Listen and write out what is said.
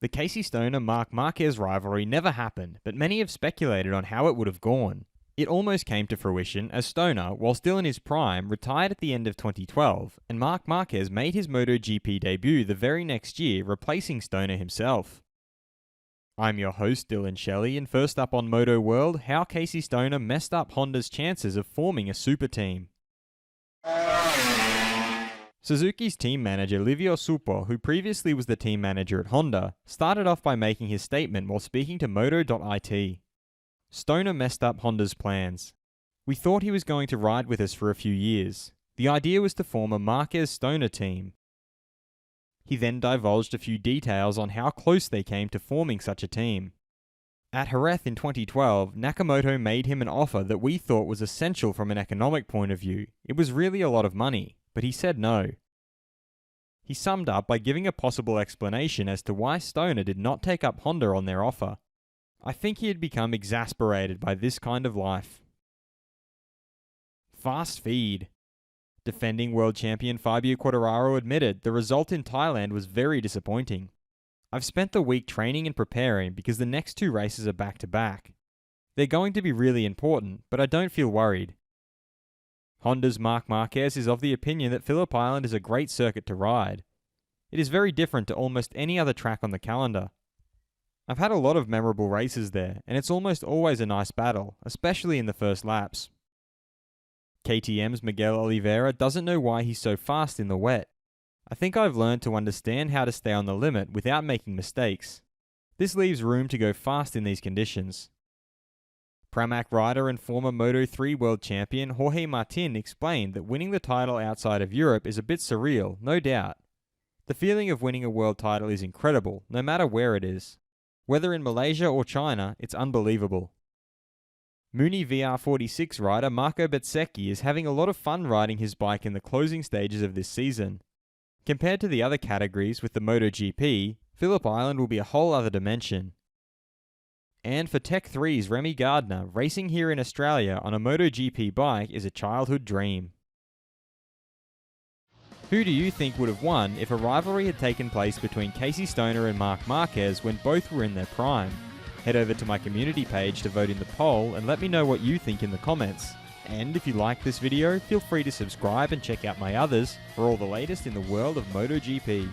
The Casey Stoner-Marc Marquez rivalry never happened, but many have speculated on how it would have gone. It almost came to fruition as Stoner, while still in his prime, retired at the end of 2012, and Marc Marquez made his MotoGP debut the very next year, replacing Stoner himself. I'm your host, Dillon Shelley, and first up on Moto World, how Casey Stoner messed up Honda's chances of forming a super team. Suzuki's team manager Livio Suppo, who previously was the team manager at Honda, started off by making his statement while speaking to Moto.it. Stoner messed up Honda's plans. We thought he was going to ride with us for a few years. The idea was to form a Marquez-Stoner team. He then divulged a few details on how close they came to forming such a team. At Jerez in 2012, Nakamoto made him an offer that we thought was essential from an economic point of view. It was really a lot of money, but he said no. He summed up by giving a possible explanation as to why Stoner did not take up Honda on their offer. I think he had become exasperated by this kind of life. Fast feed. Defending world champion Fabio Quartararo admitted the result in Thailand was very disappointing. I've spent the week training and preparing because the next two races are back-to-back. They're going to be really important, but I don't feel worried. Honda's Marc Marquez is of the opinion that Phillip Island is a great circuit to ride. It is very different to almost any other track on the calendar. I've had a lot of memorable races there, and it's almost always a nice battle, especially in the first laps. KTM's Miguel Oliveira doesn't know why he's so fast in the wet. I think I've learned to understand how to stay on the limit without making mistakes. This leaves room to go fast in these conditions. Pramac rider and former Moto3 world champion Jorge Martin explained that winning the title outside of Europe is a bit surreal, no doubt. The feeling of winning a world title is incredible, no matter where it is. Whether in Malaysia or China, it's unbelievable. Muni VR46 rider Marco Bezzecchi is having a lot of fun riding his bike in the closing stages of this season. Compared to the other categories with the MotoGP, Phillip Island will be a whole other dimension. And for Tech 3's Remy Gardner, racing here in Australia on a MotoGP bike is a childhood dream. Who do you think would have won if a rivalry had taken place between Casey Stoner and Marc Marquez when both were in their prime? Head over to my community page to vote in the poll and let me know what you think in the comments. And if you like this video, feel free to subscribe and check out my others for all the latest in the world of MotoGP.